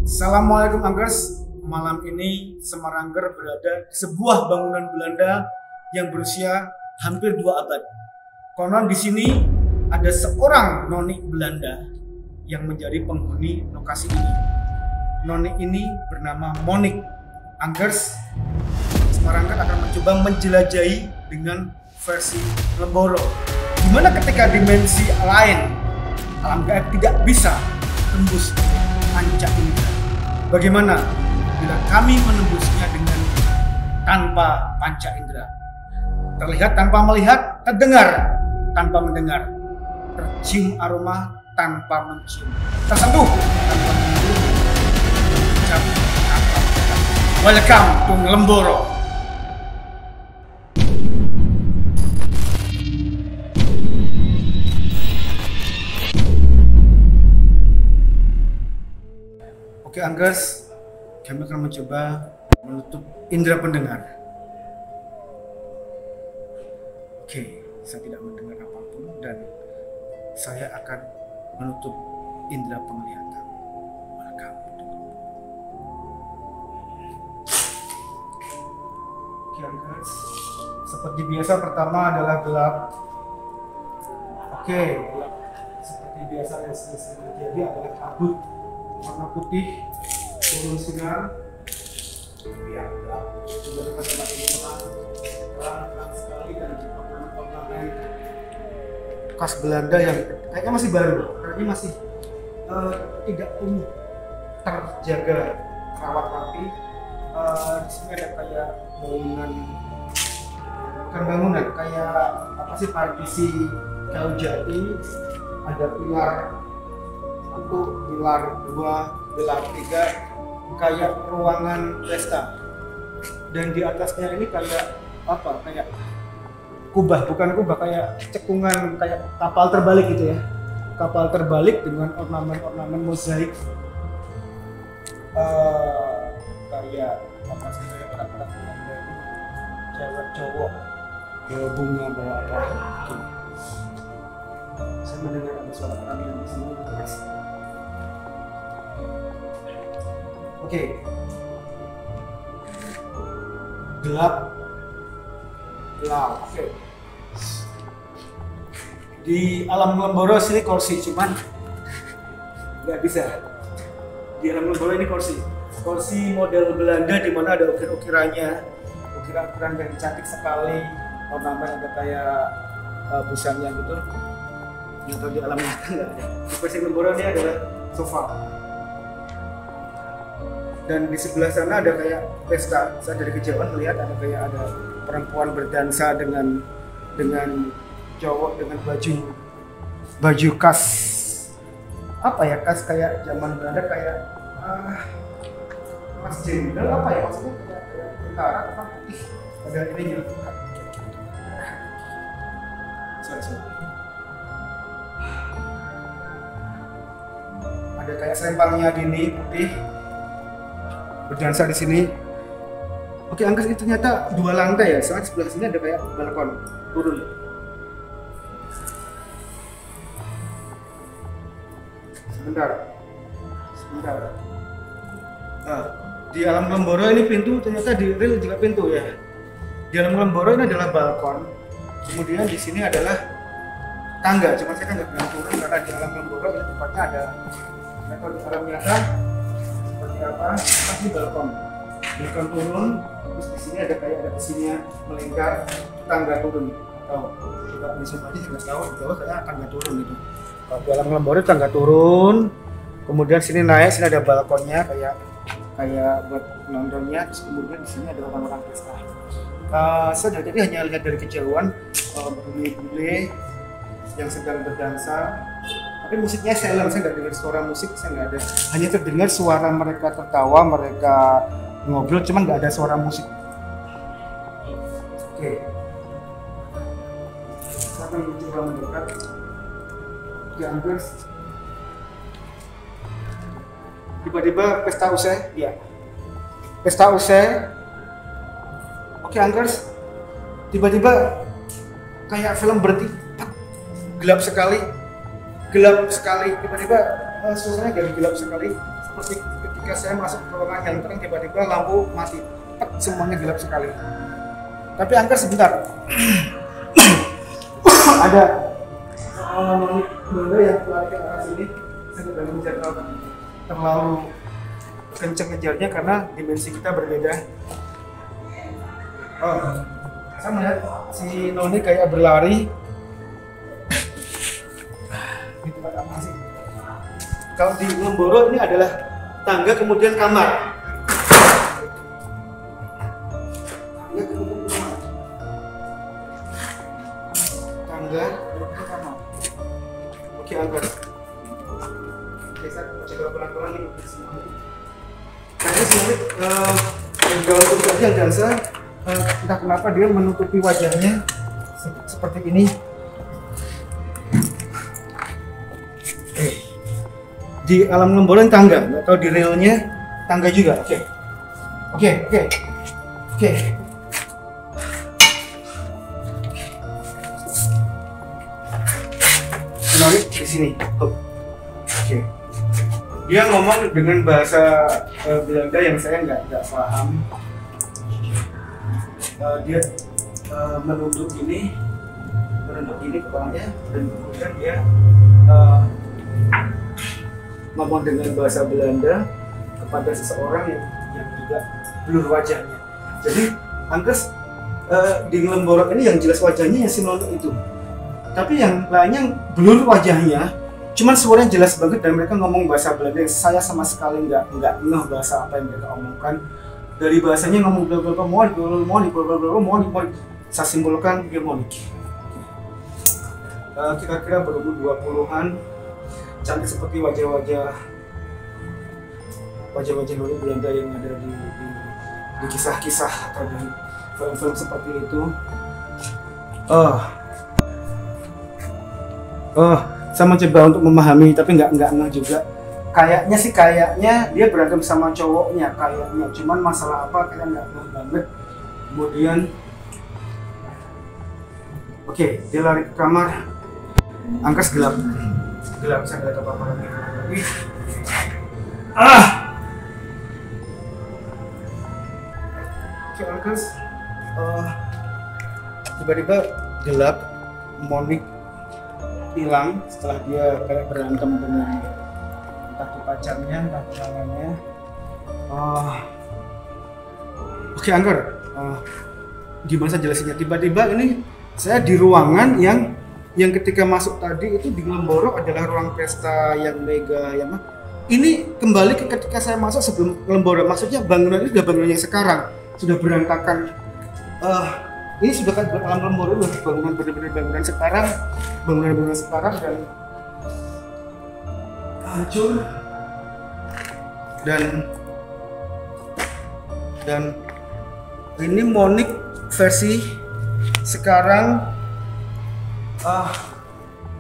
Assalamualaikum Anggers. Malam ini Semarangger berada di sebuah bangunan Belanda yang berusia hampir 2 abad. Konon di sini ada seorang noni Belanda yang menjadi penghuni lokasi ini. Noni ini bernama Monik. Anggers, Semarangger akan mencoba menjelajahi dengan versi Lemboro. Dimana ketika dimensi lain alam gaib tidak bisa tembus panca indera. Bagaimana bila kami menembusnya dengan tanpa panca indera? Terlihat tanpa melihat, terdengar tanpa mendengar, tercium aroma tanpa mencium, tersentuh tanpa menyentuh, ucap tanpa ucap. Welcome to Lemboro. Oke Anggers, kami akan mencoba menutup indera pendengar. Oke, saya tidak mendengar apapun dan saya akan menutup indera penglihatan. Welcome. Oke Anggers, seperti biasa pertama adalah gelap. Oke, gelap. Seperti biasa yang sering terjadi adalah kabut warna putih turun sinar biar gelap. Kemudian tempat ini terang sekali dan ornamen khas Belanda yang kayaknya masih baru, karena masih tidak terjaga rawat rapi. Di sini ada kayak bangunan, bukan bangunan, kayak apa sih, partisi kayu jati, ada pilar 1, pilar 2, pilar 3, kayak ruangan pesta. Dan di atasnya ini kayak apa? Kayak kubah, bukan kubah, kayak cekungan, kayak kapal terbalik gitu ya. Kapal terbalik dengan ornamen-ornamen mozaik. Kayak apa sih, kayak orang-orang Belanda itu, cewek cowok bawa bunga, bawa apa gitu. Saya mendengar ada suara orang yang di sini. Oke. Gelap. Oke. Di alam Lemboro sini kursi, cuman nggak bisa. Di alam Lemboro ini kursi model Belanda di mana ada ukir-ukirannya, ukiran-ukiran yang cantik sekali, ornamen ada kayak busanya gitu. Yang tahu di alam nyata nggak ada. Di versi Lemboro ini adalah sofa. Dan di sebelah sana ada kayak pesta. Saya dari kejauhan melihat ada kayak ada perempuan berdansa dengan cowok dengan baju khas apa ya, khas kayak zaman Belanda, kayak khas jenderal apa ya, maksudnya kayak tentara apa putih, ada ininya. Sorry. Ada kayak selempangnya gini putih berdansa di sini. Oke Anggers, itu ternyata 2 lantai ya, soalnya sebelah sini ada kayak balkon turun. Sebentar. Nah, di alam Lemboro ini pintu ternyata di real juga pintu ya. Di alam Lemboro ini adalah balkon, kemudian di sini adalah tangga. Cuma saya kan nggak bilang turun karena di alam Lemboro ini tempatnya ada. Nah, kalau di alam nyata seperti apa? Pasti balkon turun, terus di sini ada kayak ada besinya melingkar, tangga turun. Atau kita bisa aja juga tahu di bawah kayak tangga turun gitu. Kalau di alam Lemboro tangga turun, kemudian sini naik, sini ada balkonnya kayak buat nontonnya, terus kemudian di sini ada orang-orang pesta. Saya jadi hanya lihat dari kejauhan bule-bule yang sedang berdansa. Tapi musiknya silent, saya nggak dengar suara musik, saya nggak ada. Hanya terdengar suara mereka tertawa, mereka ngobrol, cuman nggak ada suara musik. Oke. Saya akan mencoba mendekat. Ya Anggers. Tiba-tiba pesta usai, ya. Pesta usai. Oke Anggers. Tiba-tiba kayak film berhenti, gelap sekali. Tiba-tiba suasananya gelap sekali, seperti ketika ketika saya masuk ke ruangan yang terang tiba-tiba lampu mati, semuanya gelap sekali. Tapi Angker sebentar. Ada benda yang lari ke arah sini. Saya tidak menjaga terlalu kencang ngejarnya karena dimensi kita berbeda. Saya melihat si Noni kayak berlari di tempat apa sih? Kalau di Lemboro ini adalah tangga kemudian kamar. Tangga kemudian kamar. Oke, Angker. Oke, saya coba pelan-pelan ini semua. Kayaknya sih kalau untuk yang dansa entah kenapa dia menutupi wajahnya seperti ini. Di alam Lemboro tangga, nggak tahu di realnya tangga juga. Oke. Menarik di sini. Oke. Dia ngomong dengan bahasa Belanda yang saya nggak paham. Dia menutup ini kepalanya dan kemudian dia ngomong dengan bahasa Belanda kepada seseorang yang juga blur wajahnya. Jadi Angkes di Lemboro ini yang jelas wajahnya yang si Nono itu, tapi yang lainnya blur wajahnya, cuman suaranya jelas banget dan mereka ngomong bahasa Belanda yang saya sama sekali nggak ngeh bahasa apa yang mereka omongkan. Dari bahasanya ngomong monik, saya simpulkan dia monik. Kira-kira berumur 20-an, cantik seperti wajah-wajah Noni Belanda yang ada di kisah-kisah atau di film-film seperti itu. Saya mencoba untuk memahami tapi nggak ngeh juga. Kayaknya dia berantem sama cowoknya kayaknya, cuman masalah apa kita nggak ngeh banget. Kemudian oke, dia lari ke kamar. Angkes gelap, saya nggak tahu apa lagi. Oke, Angkes tiba-tiba gelap. Monik hilang setelah dia kayak berantem dengan entah pacarnya, entah tunangannya. Oke, Angker, gimana saya jelasinnya? Tiba-tiba ini saya di ruangan yang ketika masuk tadi itu di Lemboro adalah ruang pesta yang mega yang ini kembali ke ketika saya masuk sebelum Lemboro. Maksudnya bangunan ini sudah bangunan yang sekarang sudah berantakan. Ini sudah kan alam Lemboro sudah bangunan benar-benar bangunan sekarang dan hancur dan ini Monik versi sekarang.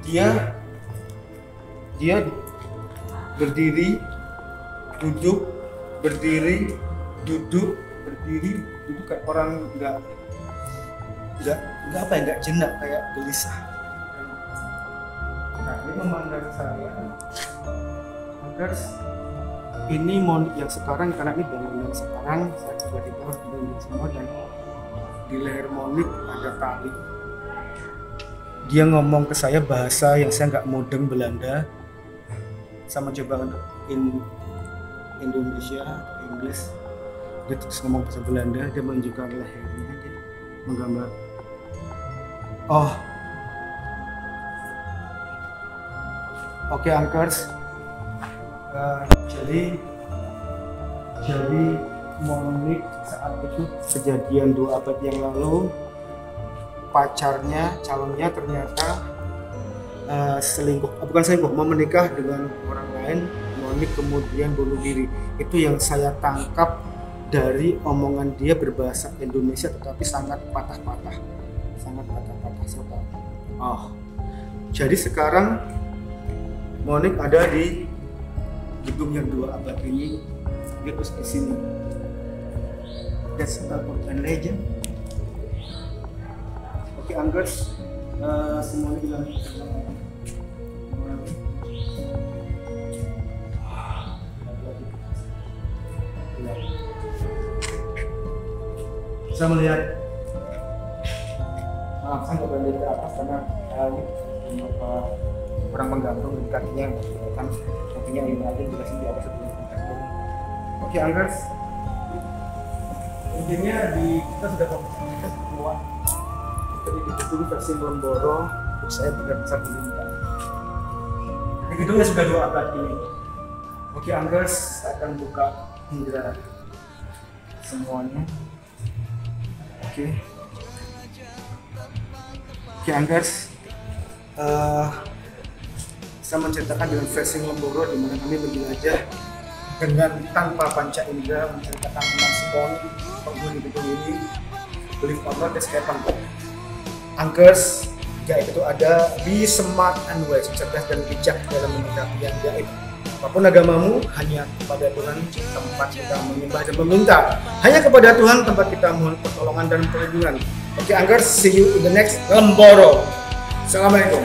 Dia berdiri, duduk, berdiri, duduk kayak orang nggak jenak, kayak gelisah. Nah, ini memandang saya agar ini Monik yang sekarang, karena ini bangunan sekarang. Saya tiba-tiba berdiri semua dan di leher Monik ada tali. Dia ngomong ke saya bahasa yang saya nggak mudeng Belanda. Saya mencoba untuk Indonesia atau Inggris. Dia terus ngomong bahasa Belanda. Dia menunjukkan lehernya, dia menggambar. Oke, Angkers. Jadi Monik saat itu kejadian 2 abad yang lalu. Pacarnya, calonnya ternyata mau menikah dengan orang lain. Monik kemudian bunuh diri. Itu yang saya tangkap dari omongan dia berbahasa Indonesia tetapi sangat patah-patah. Jadi sekarang Monik ada di gedung yang 2 abad ini. Dia terus di sini. That's an urban legend. Oke, Angkers, semuanya bilang bisa melihat. Maaf, saya nggak berani ke atas karena ini beberapa orang menggantung di kakinya kan, kakinya ini aja jelasin di atas sebelum menggantung. Oke, Anggers, intinya kita sudah komunikasi semua. Jadi di gedung versi Lomboro saya benar-benar diminta. Di gedungnya sudah 2 abad ini. Oke, Anggers, saya akan buka hingga semuanya. Oke, Anggers, saya menceritakan dengan versi Lomboro di mana kami menjelajah dengan tanpa panca indera, menceritakan tentang Sipon, penghuni gedung ini, believe or not, escape. Anggers, gaib itu ada, be smart and wise, cerdas dan bijak dalam menyikapi yang gaib. Apapun agamamu, hanya kepada Tuhan tempat kita menyembah dan meminta. Hanya kepada Tuhan tempat kita mohon pertolongan dan perlindungan. Oke, Anggers, see you in the next Lomboro. Assalamualaikum.